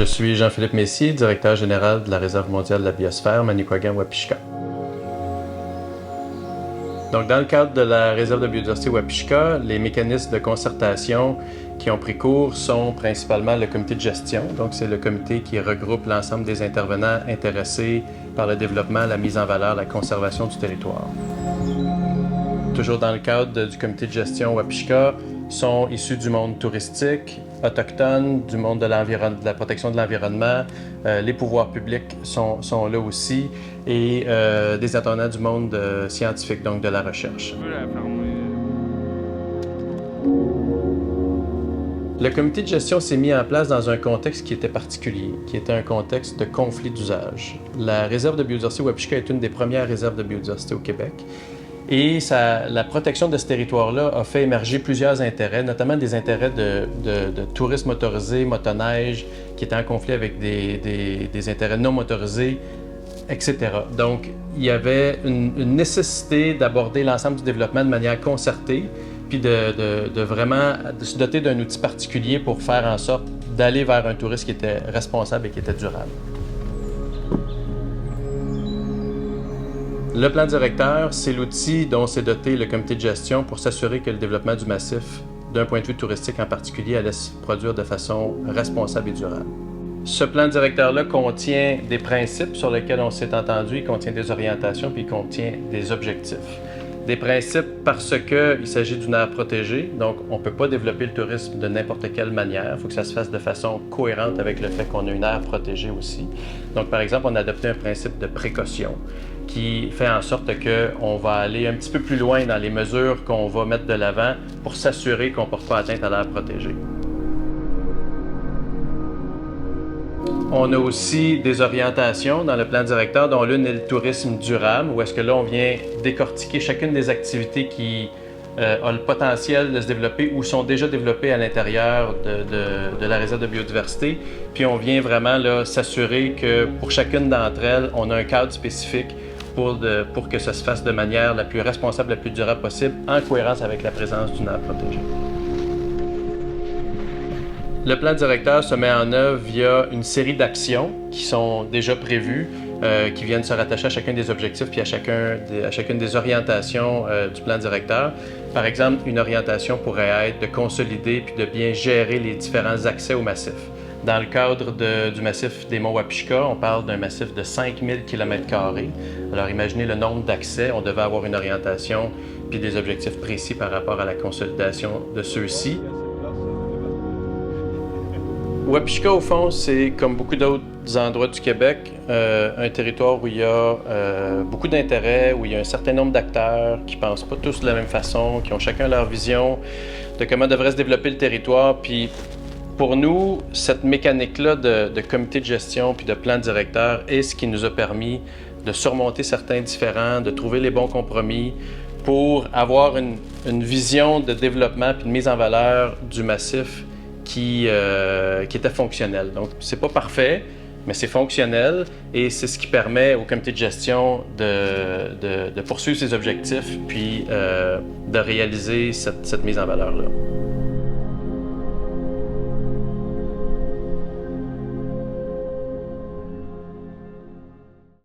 Je suis Jean-Philippe Messier, directeur général de la Réserve mondiale de la biosphère Manicouagan-Wapishka. Donc, dans le cadre de la Réserve de biodiversité Wapishka, les mécanismes de concertation qui ont pris cours sont principalement le comité de gestion. Donc, c'est le comité qui regroupe l'ensemble des intervenants intéressés par le développement, la mise en valeur, la conservation du territoire. Toujours dans le cadre du comité de gestion Wapishka, sont issus du monde touristique, autochtone, du monde de la protection de l'environnement. Les pouvoirs publics sont là aussi et des intervenants du monde scientifique, donc de la recherche. Le comité de gestion s'est mis en place dans un contexte qui était particulier, qui était un contexte de conflit d'usage. La réserve de biodiversité Wapishka est une des premières réserves de biodiversité au Québec. Et la protection de ce territoire-là a fait émerger plusieurs intérêts, notamment des intérêts de tourisme motorisé, motoneige, qui étaient en conflit avec des intérêts non motorisés, etc. Donc, il y avait une nécessité d'aborder l'ensemble du développement de manière concertée, puis de vraiment se doter d'un outil particulier pour faire en sorte d'aller vers un tourisme qui était responsable et qui était durable. Le plan directeur, c'est l'outil dont s'est doté le comité de gestion pour s'assurer que le développement du massif, d'un point de vue touristique en particulier, allait se produire de façon responsable et durable. Ce plan directeur-là contient des principes sur lesquels on s'est entendu, il contient des orientations, puis il contient des objectifs. Des principes parce qu'il s'agit d'une aire protégée, donc on ne peut pas développer le tourisme de n'importe quelle manière. Il faut que ça se fasse de façon cohérente avec le fait qu'on a une aire protégée aussi. Donc, par exemple, on a adopté un principe de précaution qui fait en sorte qu'on va aller un petit peu plus loin dans les mesures qu'on va mettre de l'avant pour s'assurer qu'on ne porte pas atteinte à l'aire protégée. On a aussi des orientations dans le plan directeur, dont l'une est le tourisme durable, où est-ce que là, on vient décortiquer chacune des activités qui ont le potentiel de se développer ou sont déjà développées à l'intérieur de la réserve de biodiversité. Puis on vient vraiment s'assurer que pour chacune d'entre elles, on a un cadre spécifique pour que ça se fasse de manière la plus responsable, la plus durable possible, en cohérence avec la présence d'une aire protégée. Le plan directeur se met en œuvre via une série d'actions qui sont déjà prévues, qui viennent se rattacher à chacun des objectifs puis à chacune des orientations du plan directeur. Par exemple, une orientation pourrait être de consolider puis de bien gérer les différents accès au massif. Dans le cadre du massif des monts Wapishka, on parle d'un massif de 5000 km². Alors imaginez le nombre d'accès, on devait avoir une orientation puis des objectifs précis par rapport à la consolidation de ceux-ci. Wapishka, au fond, c'est comme beaucoup d'autres endroits du Québec, un territoire où il y a beaucoup d'intérêts, où il y a un certain nombre d'acteurs qui ne pensent pas tous de la même façon, qui ont chacun leur vision de comment devrait se développer le territoire. Puis pour nous, cette mécanique-là de comité de gestion puis de plan directeur est ce qui nous a permis de surmonter certains différends, de trouver les bons compromis pour avoir une vision de développement puis de mise en valeur du massif qui était fonctionnel. Donc, c'est pas parfait, mais c'est fonctionnel et c'est ce qui permet au comité de gestion de poursuivre ses objectifs puis de réaliser cette mise en valeur-là.